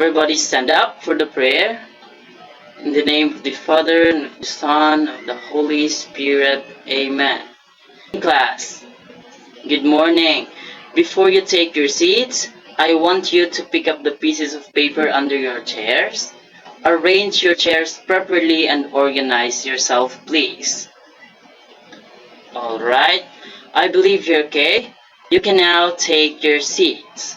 Everybody stand up for the prayer. In the name of the Father, and of the Son, and of the Holy Spirit. Amen. Class, good morning. Before you take your seats, I want you to pick up the pieces of paper under your chairs. Arrange your chairs properly and organize yourself, please. Alright, I believe you're okay. You can now take your seats.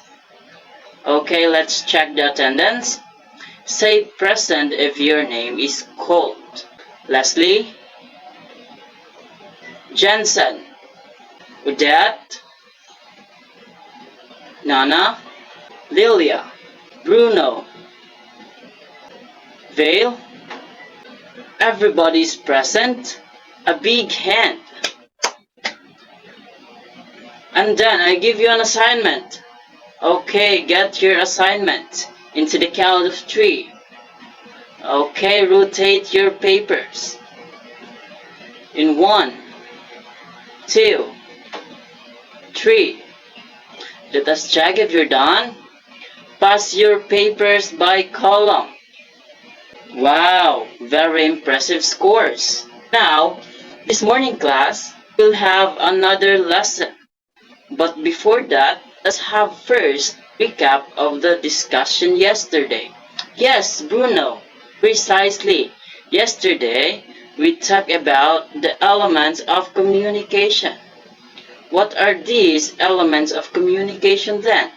Okay, let's check the attendance. Say present if your name is called. Leslie, Jensen, Odette, Nana, Lilia, Bruno, Vale. Everybody's present. A big hand. And then I give you an assignment. Okay, get your assignment into the count of 3. Okay, rotate your papers. In 1, 2, 3. Let us check if you're done. Pass your papers by column. Wow, very impressive scores. Now, this morning class, we'll have another lesson. But before that, let's have first recap of the discussion yesterday. Yes, Bruno, precisely. Yesterday, we talked about the elements of communication. What are these elements of communication then?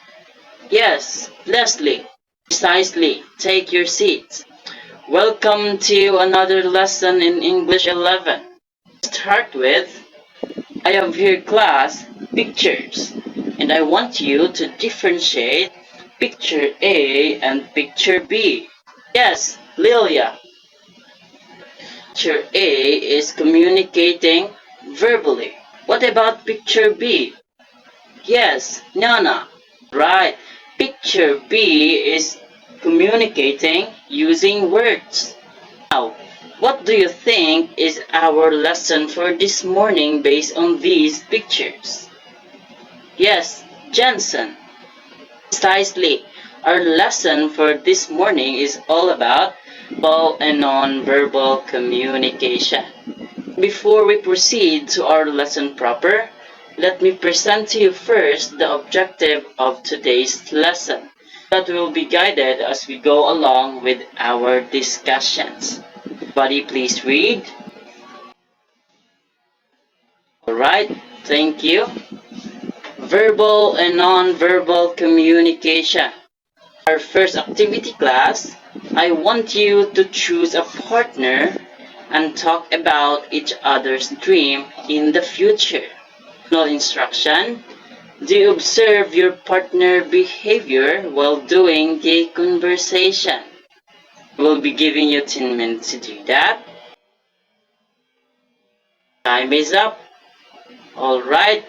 Yes, Leslie, precisely. Take your seats. Welcome to another lesson in English 11. Start with, I have here class, pictures. And I want you to differentiate picture A and picture B. Yes, Lilia. Picture A is communicating verbally. What about picture B? Yes, Nana. Right. Picture B is communicating using words. Now, what do you think is our lesson for this morning based on these pictures? Yes, Jensen. Precisely. Our lesson for this morning is all about verbal and non-verbal communication. Before we proceed to our lesson proper, let me present to you first the objective of today's lesson that will be guided as we go along with our discussions. Everybody please read. Alright, thank you. Verbal and non-verbal communication. Our first activity class, I want you to choose a partner and talk about each other's dream in the future. No instruction. Do you observe your partner behavior while doing the conversation? We'll be giving you 10 minutes to do that. Time is up. Alright.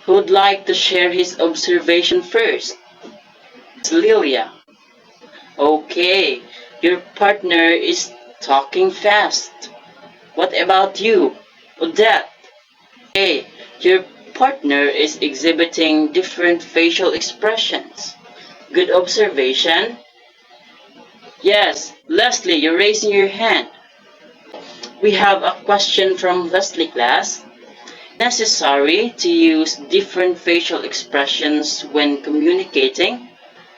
Who'd like to share his observation first? It's Lilia. Okay, your partner is talking fast. What about you, Odette? Okay, your partner is exhibiting different facial expressions. Good observation. Yes, Leslie, you're raising your hand. We have a question from Leslie class. Necessary to use different facial expressions when communicating?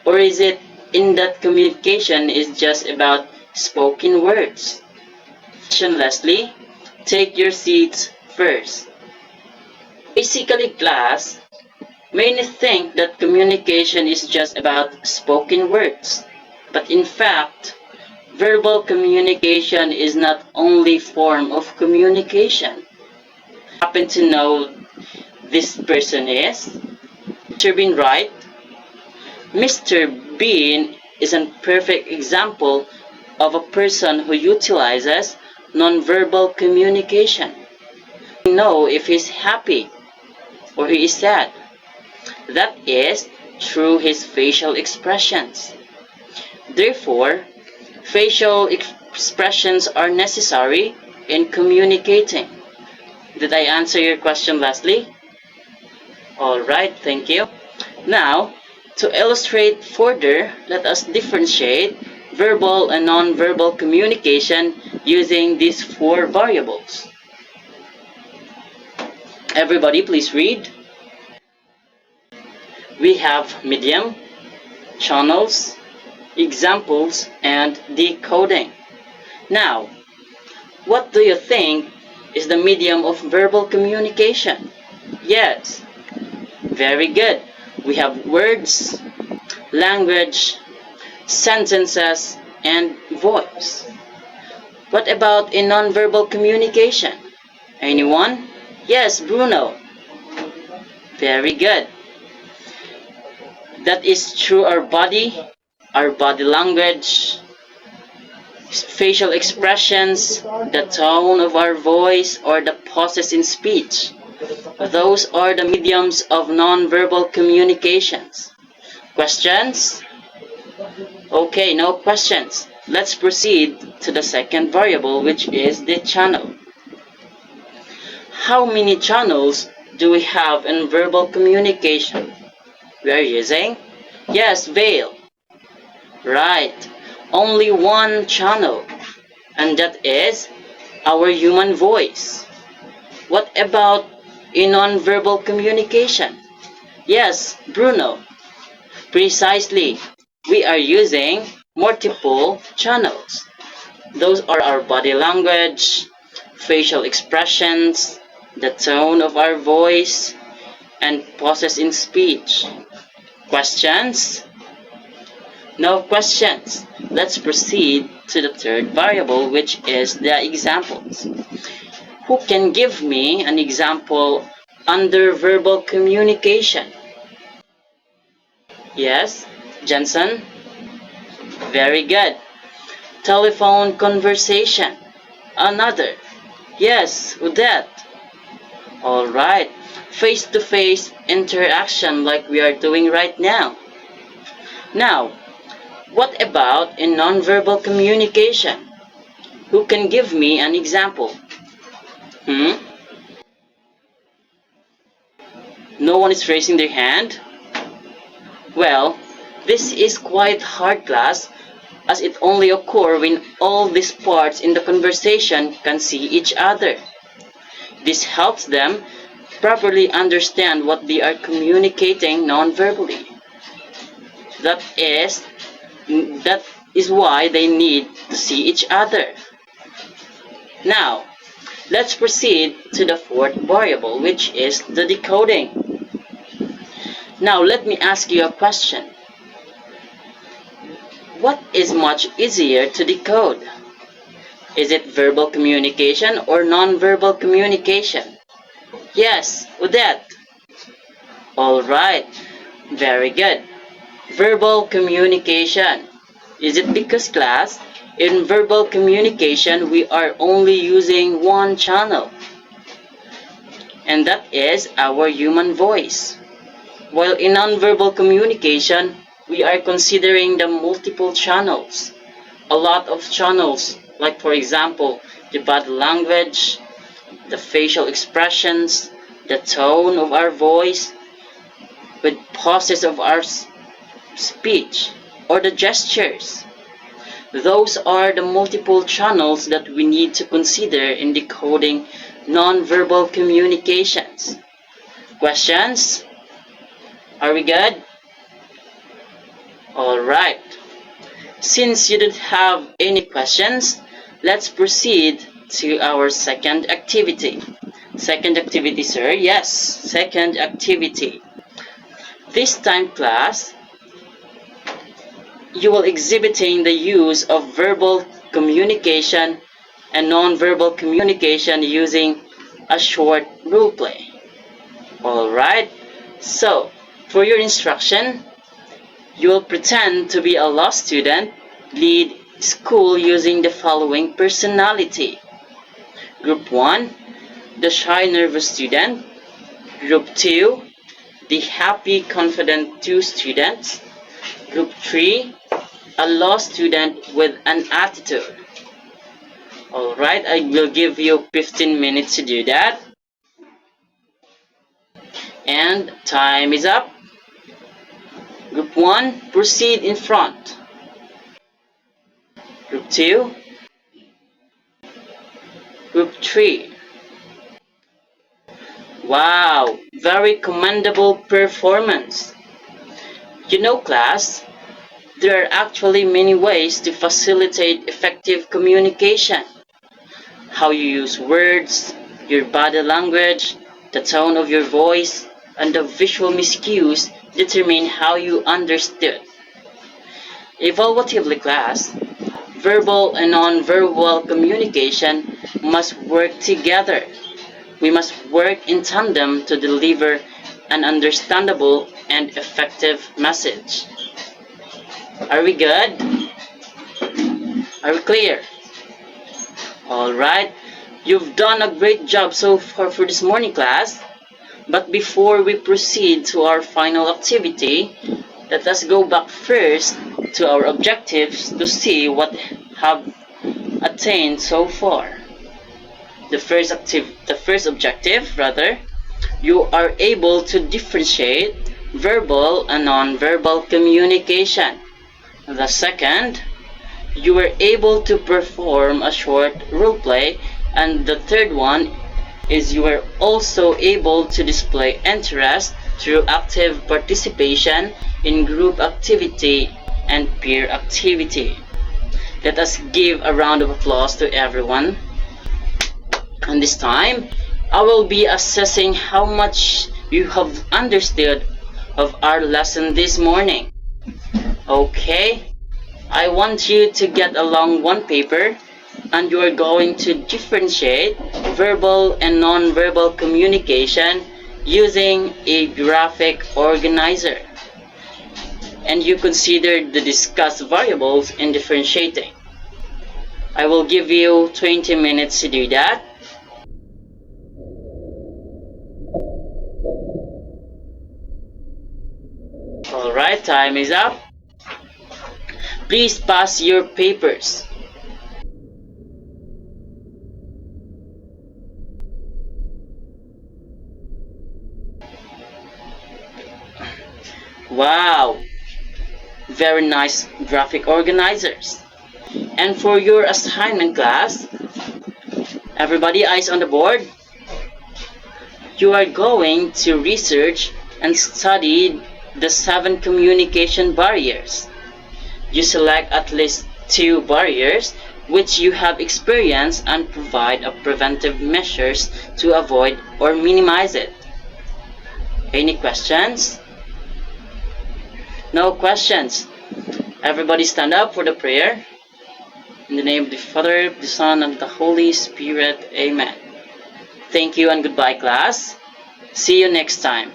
Or is it in that communication is just about spoken words? Leslie, take your seats first. Basically, class, many think that communication is just about spoken words. But in fact, verbal communication is not only form of communication. Happen to know this person is Mr. Bean, right? Mr. Bean is a perfect example of a person who utilizes nonverbal communication. We know if he's happy or he is sad. That is through his facial expressions. Therefore, facial expressions are necessary in communicating. Did I answer your question, Leslie? Alright, thank you. Now, To illustrate further, let us differentiate verbal and non-verbal communication using these 4 variables. Everybody please read. We have medium, channels, examples, and decoding. Now, what do you think is the medium of verbal communication? Yes, very good. We have words, language, sentences, and voice. What about in non-verbal communication? Anyone? Yes, Bruno. Very good. That is through our body language, facial expressions, the tone of our voice, or the pauses in speech. Those are the mediums of non-verbal communications. Questions? Okay, no questions. Let's proceed to the second variable, which is the channel. How many channels do we have in verbal communication? We are using? Yes, Vale. Right. Only one channel. And that is our human voice. What about in non-verbal communication? Yes, Bruno. Precisely. We are using multiple channels. Those are our body language, facial expressions, the tone of our voice, and pauses in speech. Questions? No questions. Let's proceed to the third variable, which is the examples. Who can give me an example under verbal communication? Yes, Jensen? Very good. Telephone conversation. Another. Yes, Odette. Alright. Face-to-face interaction like we are doing right now. Now, what about in non-verbal communication? Who can give me an example? No one is raising their hand? Well, this is quite hard, class, as it only occurs when all these parts in the conversation can see each other. This helps them properly understand what they are communicating non-verbally. That is why they need to see each other. Now, let's proceed to the fourth variable, which is the decoding. Now, let me ask you a question. What is much easier to decode? Is it verbal communication or non-verbal communication? Yes, Odette. Alright, very good. Verbal communication. Is it because, class, in verbal communication we are only using one channel, and that is our human voice. While in non-verbal communication, we are considering the multiple channels. A lot of channels, like for example, the body language, the facial expressions, the tone of our voice, with pauses of our speech, or the gestures. Those are the multiple channels that we need to consider in decoding non-verbal communications. Questions? Are we good? Alright. Since you don't have any questions, let's proceed to our second activity. Second activity, sir? Yes, second activity. This time, class, you will exhibiting the use of verbal communication and non-verbal communication using a short role play. Alright, so for your instruction, you will pretend to be a law student, lead school using the following personality. Group 1, the shy nervous student. Group 2, the happy confident 2 students. Group 3, a law student with an attitude. Alright, I will give you 15 minutes to do that. And time is up. Group 1, proceed in front. Group 2, Group 3. Wow, very commendable performance. You know, class, there are actually many ways to facilitate effective communication. How you use words, your body language, the tone of your voice, and the visual cues determine how you understood. Evaluatively, class, verbal and non-verbal communication must work together. We must work in tandem to deliver an understandable and effective message. Are we good? Are we clear? Alright, you've done a great job so far for this morning, class. But before we proceed to our final activity, let us go back first to our objectives to see what have attained so far. The first objective, you are able to differentiate verbal and non-verbal communication. The second, you were able to perform a short role play, and the third one is you were also able to display interest through active participation in group activity and peer activity. Let us give a round of applause to everyone. And this time, I will be assessing how much you have understood of our lesson this morning. Okay, I want you to get along one paper, and you are going to differentiate verbal and non-verbal communication using a graphic organizer. And you consider the discussed variables in differentiating. I will give you 20 minutes to do that. Alright, time is up. Please pass your papers. Wow, very nice graphic organizers. And for your assignment, class, everybody eyes on the board. You are going to research and study the 7 communication barriers. You select at least 2 barriers which you have experienced and provide preventive measures to avoid or minimize it. Any questions? No questions. Everybody stand up for the prayer. In the name of the Father, the Son, and the Holy Spirit. Amen. Thank you and goodbye, class. See you next time.